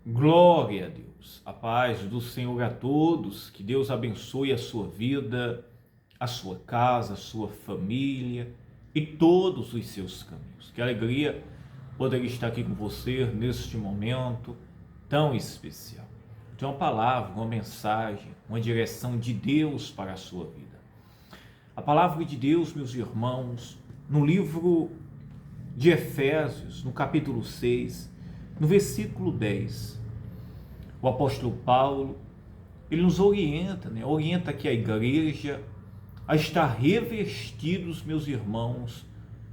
Glória a Deus, a paz do Senhor a todos, que Deus abençoe a sua vida, a sua casa, a sua família e todos os seus caminhos. Que alegria poder estar aqui com você neste momento tão especial. Tem uma palavra, uma mensagem, uma direção de Deus para a sua vida. A palavra de Deus, meus irmãos, no livro de Efésios, no capítulo 6, no versículo 10, o apóstolo Paulo, ele nos orienta, orienta aqui a igreja a estar revestidos, meus irmãos,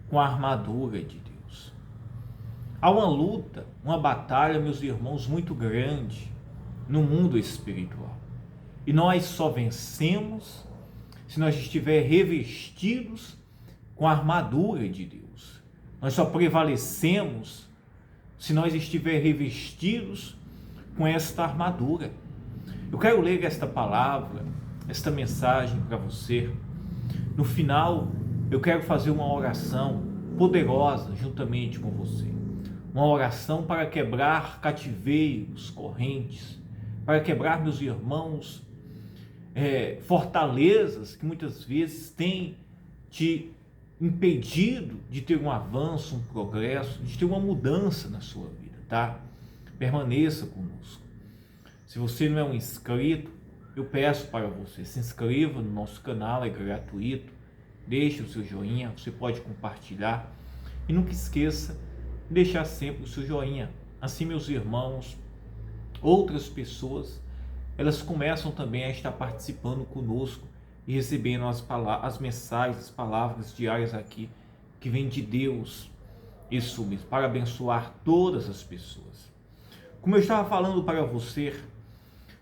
com a armadura de Deus. Há uma luta, uma batalha, meus irmãos, muito grande no mundo espiritual. E nós só vencemos se nós estivermos revestidos com a armadura de Deus. Nós só prevalecemos se nós estivermos revestidos com esta armadura. Eu quero ler esta palavra, esta mensagem para você. No final, eu quero fazer uma oração poderosa juntamente com você. Uma oração para quebrar cativeiros, correntes, para quebrar, meus irmãos, fortalezas que muitas vezes têm te impedido de ter um avanço, um progresso, de ter uma mudança na sua vida, tá? Permaneça conosco. Se você não é um inscrito, eu peço para você, se inscreva no nosso canal, é gratuito, deixe o seu joinha, você pode compartilhar e nunca esqueça de deixar sempre o seu joinha. Assim, meus irmãos, outras pessoas, elas começam também a estar participando conosco e recebendo as mensagens, as palavras diárias aqui, que vem de Deus, isso mesmo, para abençoar todas as pessoas. Como eu estava falando para você,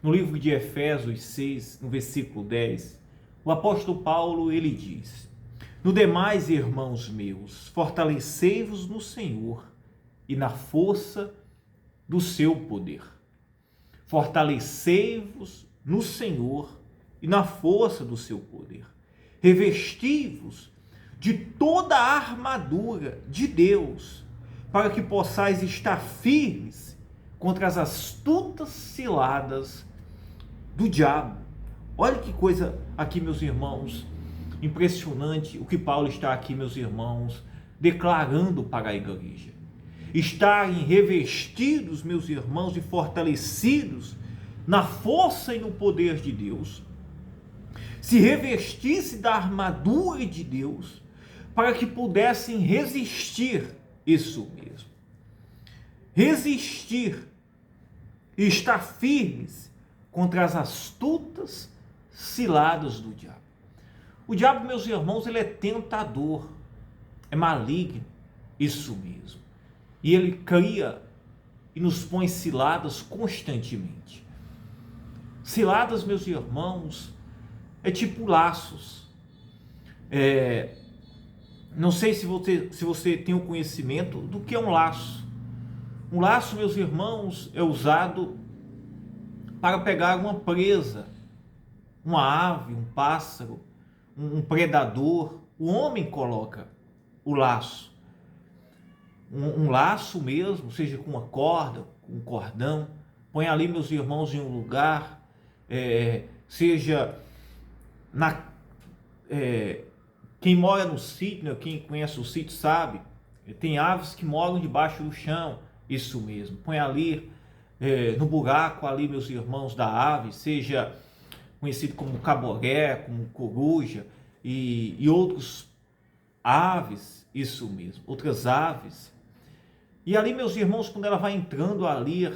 no livro de Efésios 6, no versículo 10, o apóstolo Paulo, ele diz: no demais, irmãos meus, fortalecei-vos no Senhor e na força do seu poder. Fortalecei-vos no Senhor e na força do seu poder. Revesti-vos de toda a armadura de Deus, para que possais estar firmes contra as astutas ciladas do diabo. Olha que coisa aqui, meus irmãos, impressionante o que Paulo está aqui, meus irmãos, declarando para a igreja. Estarem revestidos, meus irmãos, e fortalecidos na força e no poder de Deus, se revestisse da armadura de Deus, para que pudessem resistir, isso mesmo, resistir e estar firmes contra as astutas ciladas do diabo. O diabo, meus irmãos, ele é tentador, é maligno, isso mesmo, e ele cria e nos põe ciladas constantemente. Ciladas, meus irmãos, é tipo laços. Não sei se você tem o conhecimento do que é um laço. Um laço, meus irmãos, é usado para pegar uma presa, uma ave, um pássaro, um predador. O homem coloca o laço. Um laço mesmo, seja com uma corda, com um cordão, põe ali, meus irmãos, em um lugar, seja quem mora no sítio, quem conhece o sítio sabe, tem aves que moram debaixo do chão, isso mesmo, põe ali no buraco ali, meus irmãos, da ave, seja conhecido como caboré, como coruja e outros aves, isso mesmo, outras aves. E ali, meus irmãos, quando ela vai entrando ali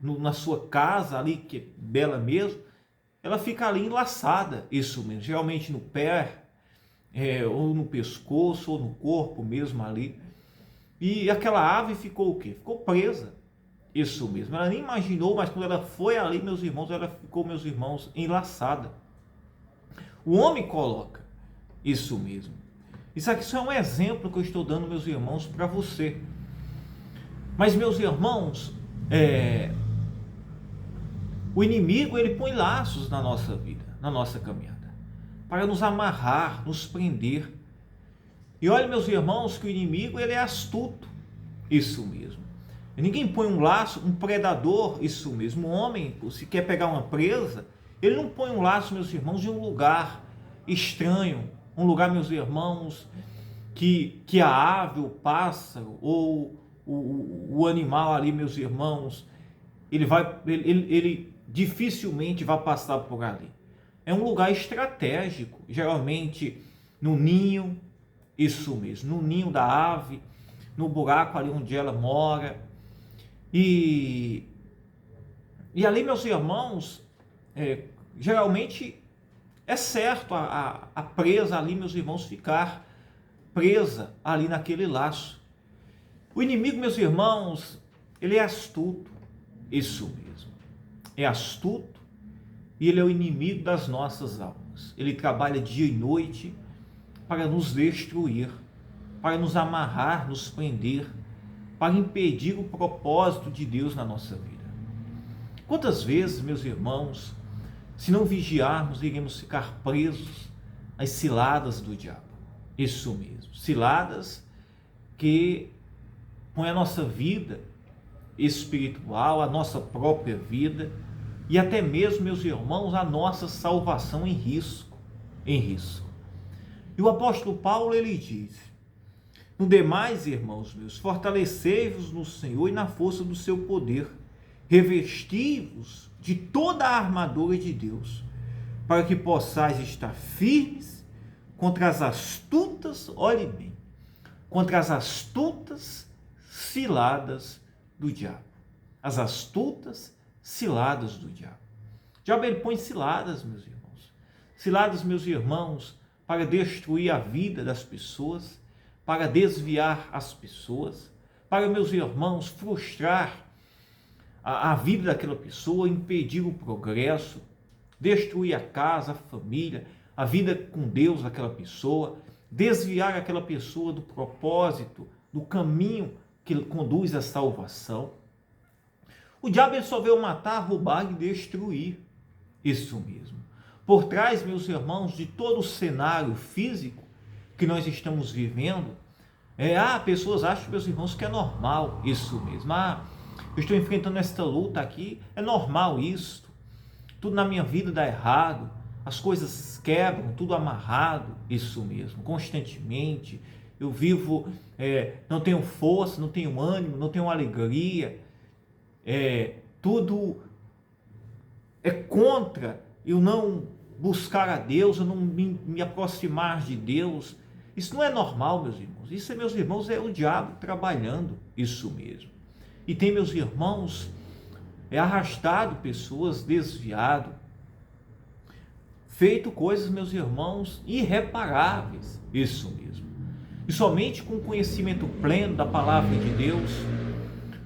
na sua casa, ali que é bela mesmo, ela fica ali enlaçada, isso mesmo, geralmente no pé, ou no pescoço, ou no corpo mesmo ali. E aquela ave ficou o quê? Ficou presa, isso mesmo. Ela nem imaginou, mas quando ela foi ali, meus irmãos, ela ficou, meus irmãos, enlaçada. O homem coloca, isso mesmo. Isso aqui só é um exemplo que eu estou dando, meus irmãos, para você. Mas, meus irmãos, o inimigo, ele põe laços na nossa vida, na nossa caminhada, para nos amarrar, nos prender. E olha, meus irmãos, que o inimigo, ele é astuto, isso mesmo. Ninguém põe um laço, um predador, isso mesmo, um homem, se quer pegar uma presa, ele não põe um laço, meus irmãos, em um lugar estranho, um lugar, meus irmãos, que a ave, o pássaro ou o animal ali, meus irmãos, ele dificilmente vai passar por ali. É um lugar estratégico, geralmente no ninho, isso mesmo, no ninho da ave, no buraco ali onde ela mora. E ali, meus irmãos, geralmente é certo a presa ali, meus irmãos, ficar presa ali naquele laço. O inimigo, meus irmãos, ele é astuto, isso mesmo, é astuto, e ele é o inimigo das nossas almas. Ele trabalha dia e noite para nos destruir, para nos amarrar, nos prender, para impedir o propósito de Deus na nossa vida. Quantas vezes, meus irmãos, se não vigiarmos, iremos ficar presos às ciladas do diabo. Isso mesmo, ciladas que põem a nossa vida espiritual, a nossa própria vida e até mesmo, meus irmãos, a nossa salvação em risco, E o apóstolo Paulo, ele diz: no demais, irmãos meus, fortalecei-vos no Senhor e na força do seu poder, revesti-vos de toda a armadura de Deus, para que possais estar firmes contra as astutas, olhe bem, contra as astutas ciladas do diabo. As astutas ciladas do diabo. O diabo, ele põe ciladas, meus irmãos. Ciladas, meus irmãos, para destruir a vida das pessoas, para desviar as pessoas, para, meus irmãos, frustrar a vida daquela pessoa, impedir o progresso, destruir a casa, a família, a vida com Deus daquela pessoa, desviar aquela pessoa do propósito, do caminho que conduz à salvação. O diabo, ele só veio matar, roubar e destruir. Isso mesmo. Por trás, meus irmãos, de todo o cenário físico que nós estamos vivendo, pessoas acham, meus irmãos, que é normal isso mesmo. Eu estou enfrentando esta luta aqui, é normal isso. Tudo na minha vida dá errado, as coisas quebram, tudo amarrado, isso mesmo, constantemente. Eu vivo, não tenho força, não tenho ânimo, não tenho alegria, tudo é contra eu não buscar a Deus, eu não me aproximar de Deus. Isso não é normal, meus irmãos. Isso, meus irmãos, é o diabo trabalhando, isso mesmo. E tem, meus irmãos, arrastado pessoas, desviado, feito coisas, meus irmãos, irreparáveis, isso mesmo. E somente com o conhecimento pleno da palavra de Deus,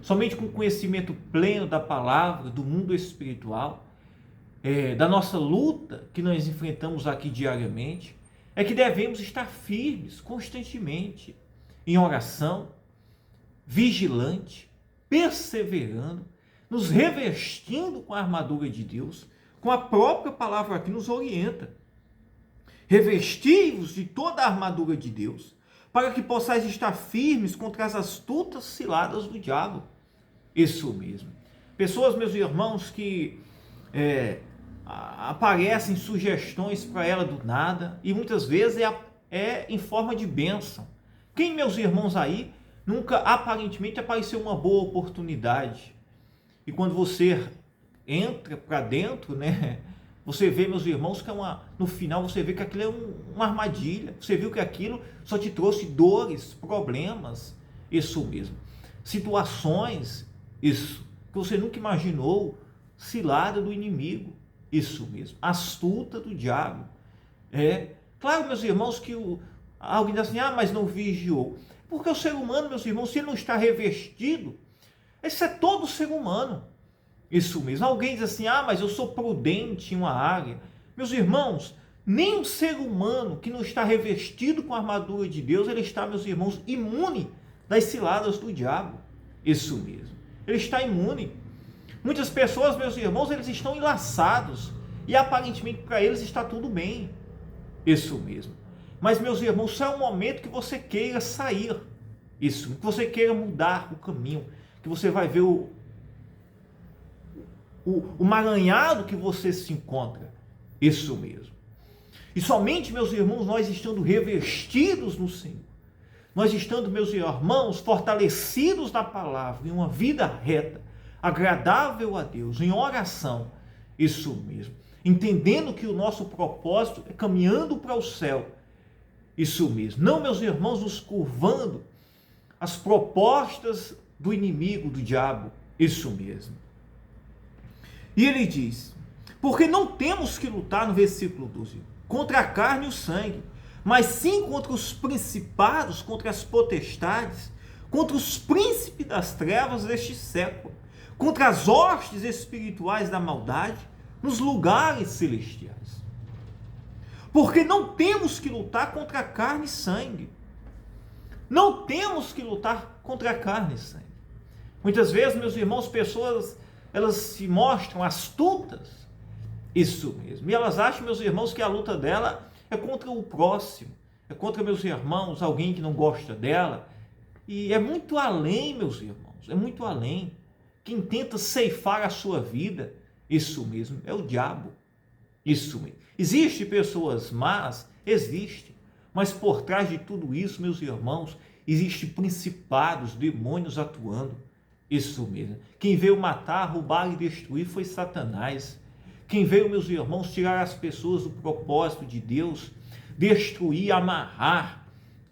somente com o conhecimento pleno da palavra, do mundo espiritual, da nossa luta que nós enfrentamos aqui diariamente, é que devemos estar firmes constantemente em oração, vigilante, perseverando, nos revestindo com a armadura de Deus, com a própria palavra que nos orienta. Revesti-vos de toda a armadura de Deus, para que possais estar firmes contra as astutas ciladas do diabo. Isso mesmo. Pessoas, meus irmãos, que aparecem sugestões para ela do nada, e muitas vezes é em forma de bênção. Quem, meus irmãos, aí nunca aparentemente apareceu uma boa oportunidade? E quando você entra para dentro, você vê, meus irmãos, que no final você vê que aquilo é uma armadilha. Você viu que aquilo só te trouxe dores, problemas, isso mesmo. Situações, isso, que você nunca imaginou, cilada do inimigo, isso mesmo, astuta do diabo. Claro, meus irmãos, que alguém diz assim, mas não vigiou. Porque o ser humano, meus irmãos, se ele não está revestido, esse é todo ser humano. Isso mesmo. Alguém diz assim, mas eu sou prudente em uma área. Meus irmãos, nem um ser humano que não está revestido com a armadura de Deus, ele está, meus irmãos, imune das ciladas do diabo. Isso mesmo. Ele está imune. Muitas pessoas, meus irmãos, eles estão enlaçados e aparentemente para eles está tudo bem. Isso mesmo. Mas, meus irmãos, só é um momento que você queira sair. Isso, que você queira mudar o caminho, que você vai ver o maranhado que você se encontra. Isso mesmo. E somente, meus irmãos, nós estando revestidos no Senhor, nós estando, meus irmãos, fortalecidos na palavra, em uma vida reta, agradável a Deus, em oração, isso mesmo, entendendo que o nosso propósito é caminhando para o céu, isso mesmo, não, meus irmãos, nos curvando às propostas do inimigo, do diabo, isso mesmo. E ele diz, porque não temos que lutar, no versículo 12, contra a carne e o sangue, mas sim contra os principados, contra as potestades, contra os príncipes das trevas deste século, contra as hostes espirituais da maldade nos lugares celestiais. Porque não temos que lutar contra a carne e sangue. Não temos que lutar contra a carne e sangue. Muitas vezes, meus irmãos, pessoas, elas se mostram astutas, isso mesmo, e elas acham, meus irmãos, que a luta dela é contra o próximo, é contra, meus irmãos, alguém que não gosta dela, e é muito além, meus irmãos, é muito além. Quem tenta ceifar a sua vida, isso mesmo, é o diabo, isso mesmo. Existem pessoas más, existe, mas por trás de tudo isso, meus irmãos, existem principados, demônios atuando, isso mesmo. Quem veio matar, roubar e destruir foi Satanás. Quem veio, meus irmãos, tirar as pessoas do propósito de Deus, destruir, amarrar,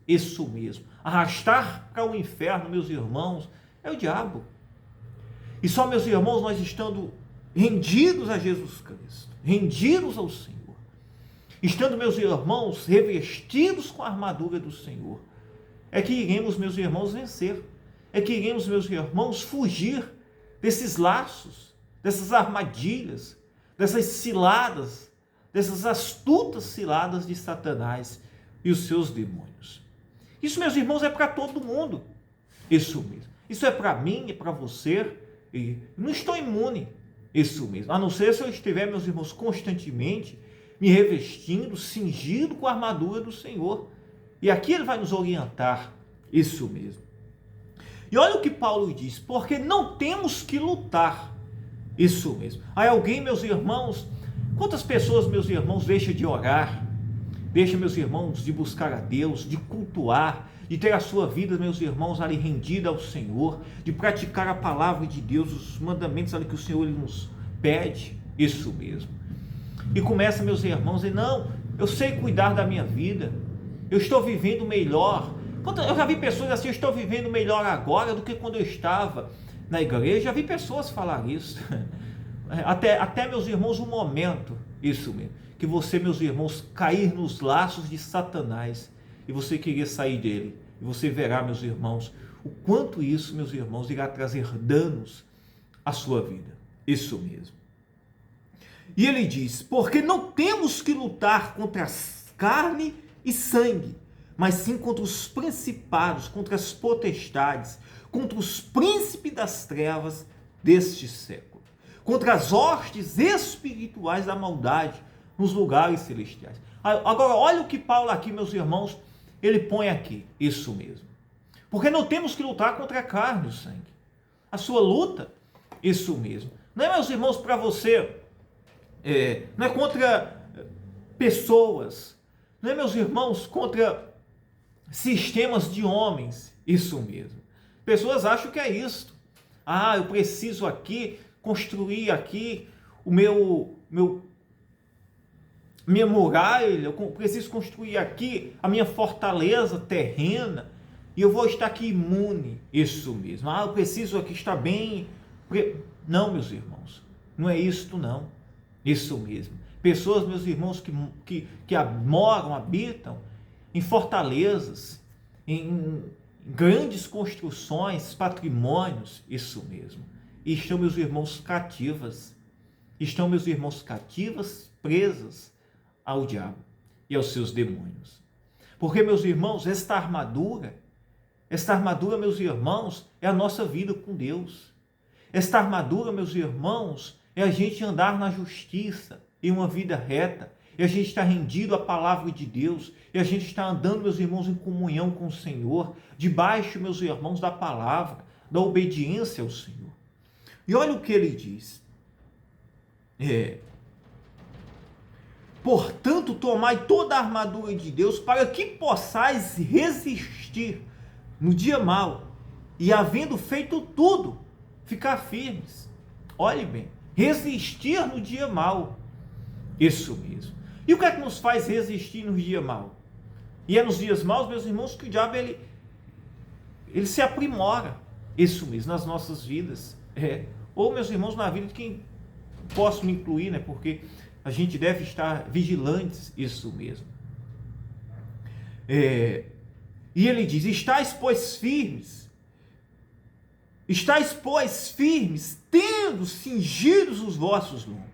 isso mesmo, arrastar para o inferno, meus irmãos, é o diabo. E só, meus irmãos, nós estando rendidos a Jesus Cristo, rendidos ao Senhor, estando, meus irmãos, revestidos com a armadura do Senhor, é que iremos, meus irmãos, vencer, é que iremos, meus irmãos, fugir desses laços, dessas armadilhas, dessas ciladas, dessas astutas ciladas de Satanás e os seus demônios. Isso, meus irmãos, é para todo mundo. Isso mesmo. Isso é para mim, é para você. E não estou imune. Isso mesmo. A não ser se eu estiver, meus irmãos, constantemente me revestindo, cingido com a armadura do Senhor. E aqui ele vai nos orientar. Isso mesmo. E olha o que Paulo diz. Porque não temos que lutar. Isso mesmo. Aí alguém, meus irmãos, quantas pessoas, meus irmãos, deixam de orar, deixam, meus irmãos, de buscar a Deus, de cultuar, de ter a sua vida, meus irmãos, ali rendida ao Senhor, de praticar a palavra de Deus, os mandamentos ali que o Senhor ele nos pede, isso mesmo. E começa, meus irmãos, e não, eu sei cuidar da minha vida, eu estou vivendo melhor. Eu já vi pessoas assim, eu estou vivendo melhor agora do que quando eu estava na igreja. Já vi pessoas falar isso, até meus irmãos, um momento, isso mesmo, que você, meus irmãos, cair nos laços de Satanás, e você querer sair dele, e você verá, meus irmãos, o quanto isso, meus irmãos, irá trazer danos à sua vida, isso mesmo. E ele diz, porque não temos que lutar contra a carne e sangue, mas sim contra os principados, contra as potestades, contra os príncipes das trevas deste século, contra as hostes espirituais da maldade nos lugares celestiais. Agora, olha o que Paulo aqui, meus irmãos, ele põe aqui, isso mesmo. Porque não temos que lutar contra a carne e o sangue. A sua luta, isso mesmo. Não é, meus irmãos, para você, não é contra pessoas, não é, meus irmãos, contra sistemas de homens, isso mesmo. Pessoas acham que é isso. Eu preciso aqui construir aqui minha muralha, eu preciso construir aqui a minha fortaleza terrena e eu vou estar aqui imune. Isso mesmo. Eu preciso aqui estar bem. Não, meus irmãos, não é isto não. Isso mesmo. Pessoas, meus irmãos, que moram, habitam em fortalezas, em grandes construções, patrimônios, isso mesmo. E estão, meus irmãos, cativas. Estão, meus irmãos, cativas, presas ao diabo e aos seus demônios. Porque, meus irmãos, esta armadura, meus irmãos, é a nossa vida com Deus. Esta armadura, meus irmãos, é a gente andar na justiça, em uma vida reta, e a gente está rendido à palavra de Deus, e a gente está andando, meus irmãos, em comunhão com o Senhor, debaixo, meus irmãos, da palavra, da obediência ao Senhor. E olha o que ele diz. Portanto, tomai toda a armadura de Deus para que possais resistir no dia mau e, havendo feito tudo, ficar firmes. Olhe bem, resistir no dia mau. Isso mesmo. E o que é que nos faz resistir no dia mau? E é nos dias maus, meus irmãos, que o diabo ele se aprimora. Isso mesmo, nas nossas vidas. Ou, meus irmãos, na vida de quem posso me incluir, né? Porque a gente deve estar vigilantes, isso mesmo. E ele diz: estáis, pois, firmes, tendo cingidos os vossos lombos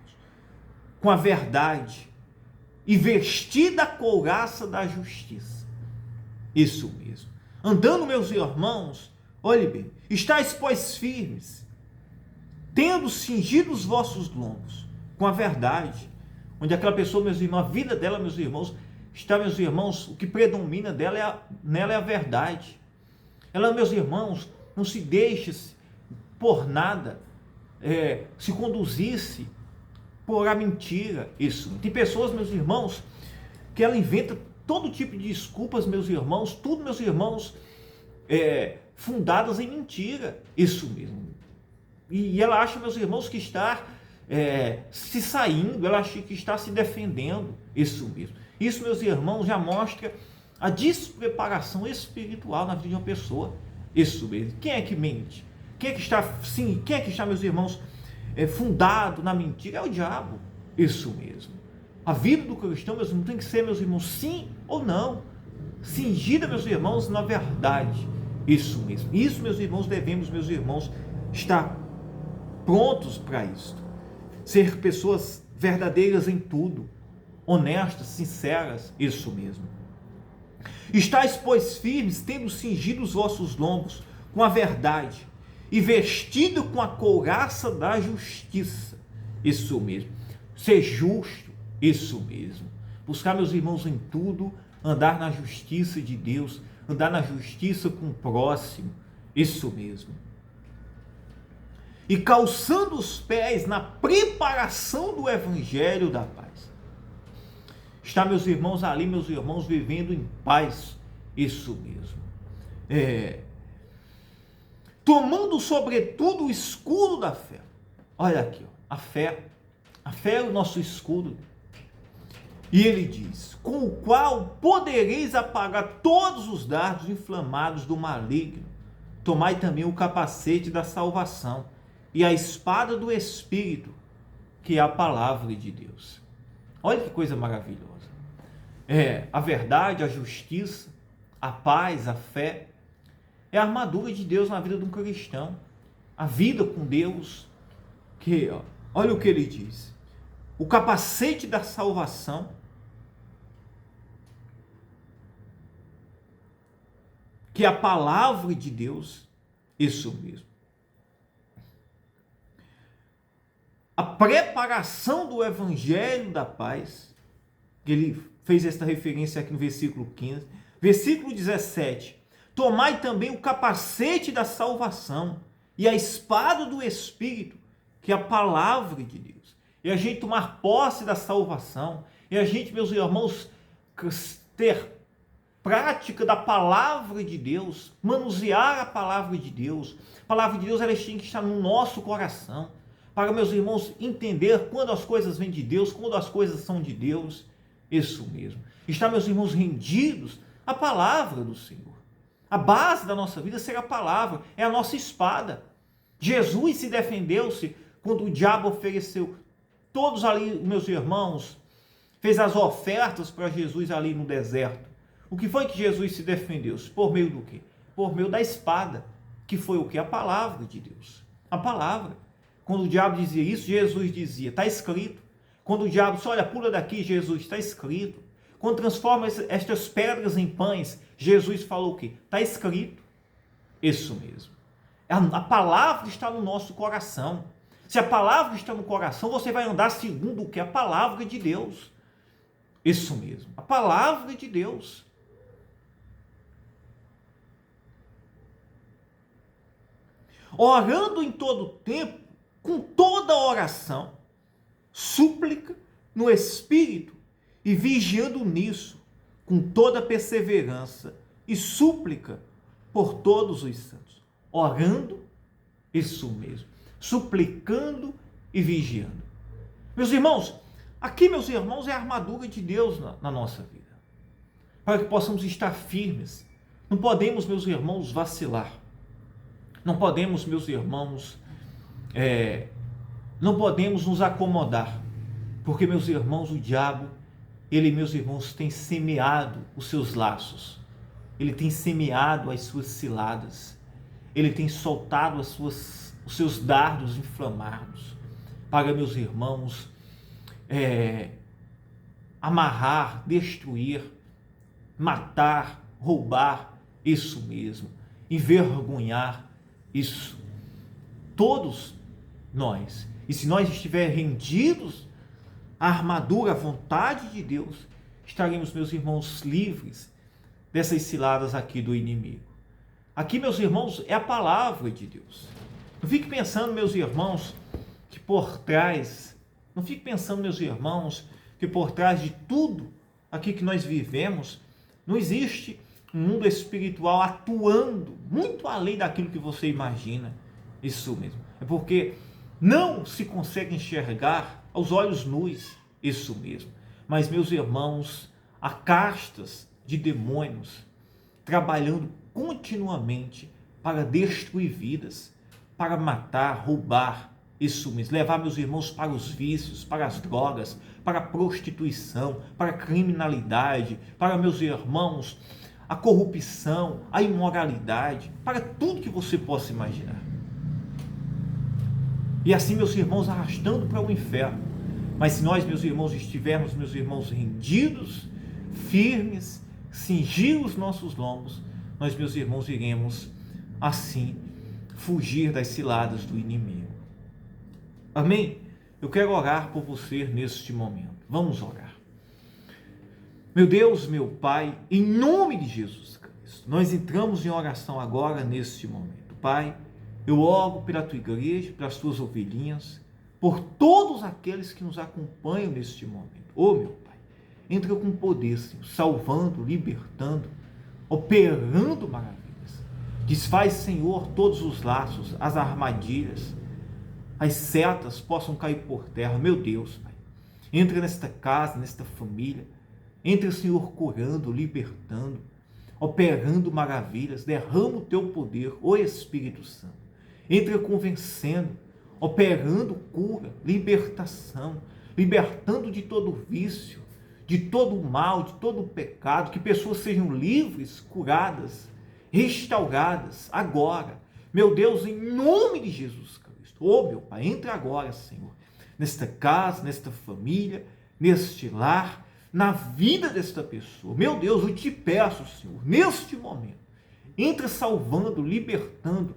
com a verdade e vestida a couraça da justiça. Isso mesmo. Andando, meus irmãos, olhe bem, estáis, pois, firmes, tendo cingido os vossos lombos com a verdade, onde aquela pessoa, meus irmãos, a vida dela, meus irmãos, está, meus irmãos, o que predomina nela é a verdade. Ela, meus irmãos, não se deixa por nada se conduzisse por a mentira. Isso. Tem pessoas, meus irmãos, que ela inventa todo tipo de desculpas, meus irmãos, tudo, meus irmãos, fundadas em mentira. Isso mesmo. E ela acha, meus irmãos, que está se saindo, ela acha que está se defendendo. Isso mesmo. Isso, meus irmãos, já mostra a despreparação espiritual na vida de uma pessoa. Isso mesmo. Quem é que mente? Quem é que está, meus irmãos, fundado na mentira? É o diabo. Isso mesmo. A vida do cristão, meus irmãos, tem que ser, meus irmãos, sim ou não. Cingida, meus irmãos, na verdade. Isso mesmo. Isso, meus irmãos, devemos, meus irmãos, estar prontos para isso. Ser pessoas verdadeiras em tudo. Honestas, sinceras. Isso mesmo. Estais, pois, firmes, tendo cingido os vossos lombos com a verdade e vestido com a couraça da justiça. Isso mesmo. Ser justo. Isso mesmo. Buscar, meus irmãos, em tudo, andar na justiça de Deus, andar na justiça com o próximo. Isso mesmo. E calçando os pés na preparação do evangelho da paz. Está, meus irmãos, ali, meus irmãos, vivendo em paz. Isso mesmo. Tomando, sobretudo, o escudo da fé. Olha aqui, ó, a fé é o nosso escudo. E ele diz: com o qual podereis apagar todos os dardos inflamados do maligno. Tomai também o capacete da salvação e a espada do Espírito, que é a palavra de Deus. Olha que coisa maravilhosa. A verdade, a justiça, a paz, a fé, é a armadura de Deus na vida de um cristão. A vida com Deus, olha o que ele diz. O capacete da salvação, que é a palavra de Deus. Isso mesmo. A preparação do evangelho da paz, que ele fez esta referência aqui no versículo 15. Versículo 17. Tomai também o capacete da salvação e a espada do Espírito, que é a palavra de Deus. E a gente tomar posse da salvação, e a gente, meus irmãos, ter prática da palavra de Deus, manusear a palavra de Deus. A palavra de Deus, ela tem que estar no nosso coração, para, meus irmãos, entender quando as coisas vêm de Deus, quando as coisas são de Deus. Isso mesmo. Está, meus irmãos, rendidos à palavra do Senhor. A base da nossa vida será a palavra, é a nossa espada. Jesus se defendeu-se quando o diabo ofereceu. Todos ali, meus irmãos, fez as ofertas para Jesus ali no deserto. O que foi que Jesus se defendeu-se? Por meio do quê? Por meio da espada, que foi o quê? A palavra de Deus. A palavra. Quando o diabo dizia isso, Jesus dizia: está escrito. Quando o diabo disse: olha, pula daqui, Jesus, está escrito. Quando transforma estas pedras em pães, Jesus falou o quê? Está escrito. Isso mesmo. A palavra está no nosso coração. Se a palavra está no coração, você vai andar segundo o que? A palavra de Deus. Isso mesmo. A palavra de Deus. orando em todo tempo, com toda oração, súplica no Espírito e vigiando nisso, com toda perseverança e súplica por todos os santos. Orando, isso mesmo, suplicando e vigiando. Meus irmãos, aqui, meus irmãos, é a armadura de Deus na nossa vida, para que possamos estar firmes. Não podemos, meus irmãos, vacilar. Não podemos, meus irmãos, não podemos nos acomodar, porque, meus irmãos, o diabo, ele, meus irmãos, tem semeado os seus laços, ele tem semeado as suas ciladas, ele tem soltado os seus dardos inflamados, para, meus irmãos, amarrar, destruir, matar, roubar, isso mesmo, envergonhar, isso. Todos nós. E se nós estivermos rendidos à armadura, à vontade de Deus, estaremos, meus irmãos, livres dessas ciladas aqui do inimigo. Aqui, meus irmãos, é a palavra de Deus. Não fique pensando, meus irmãos, que por trás, não fique pensando, meus irmãos, que por trás de tudo aqui que nós vivemos, não existe um mundo espiritual atuando muito além daquilo que você imagina. Isso mesmo. É porque não se consegue enxergar aos olhos nus. Isso mesmo. Mas, meus irmãos, há castas de demônios trabalhando continuamente para destruir vidas, para matar, roubar, isso mesmo, levar, meus irmãos, para os vícios, para as drogas, para a prostituição, para a criminalidade, para, meus irmãos, a corrupção, a imoralidade, para tudo que você possa imaginar. E assim, meus irmãos, arrastando para o inferno. Mas se nós, meus irmãos, estivermos, meus irmãos, rendidos, firmes, cingir os nossos lombos, nós, meus irmãos, iremos assim fugir das ciladas do inimigo. Amém? Eu quero orar por você neste momento. Vamos orar. Meu Deus, meu Pai, em nome de Jesus Cristo, nós entramos em oração agora neste momento. Pai, eu oro pela tua igreja, pelas tuas ovelhinhas, por todos aqueles que nos acompanham neste momento. Oh, meu Pai, entra com poder, Senhor, salvando, libertando, operando maravilhas. Desfaz, Senhor, todos os laços, as armadilhas, as setas possam cair por terra. Meu Deus, Pai, entra nesta casa, nesta família, entra, Senhor, curando, libertando, operando maravilhas, derrama o teu poder, ó Espírito Santo. Entra convencendo, operando cura, libertação, libertando de todo vício, de todo mal, de todo pecado, que pessoas sejam livres, curadas, restauradas agora. Meu Deus, em nome de Jesus Cristo. Oh, meu Pai, entra agora, Senhor, nesta casa, nesta família, neste lar, na vida desta pessoa. Meu Deus, eu te peço, Senhor, neste momento, entra salvando, libertando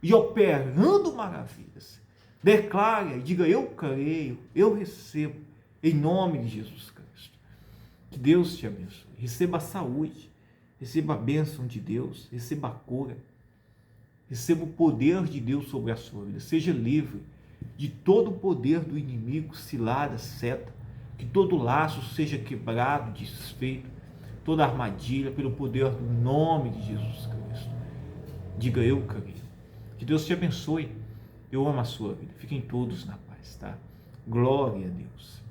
e operando maravilhas. Declare e diga: eu creio, eu recebo, em nome de Jesus Cristo. Que Deus te abençoe. Receba a saúde, receba a bênção de Deus, receba a cura, receba o poder de Deus sobre a sua vida. Seja livre de todo o poder do inimigo, cilada, seta, que todo laço seja quebrado, desfeito, toda armadilha pelo poder do nome de Jesus Cristo. Diga: eu creio. Que Deus te abençoe. Eu amo a sua vida. Fiquem todos na paz, tá? Glória a Deus.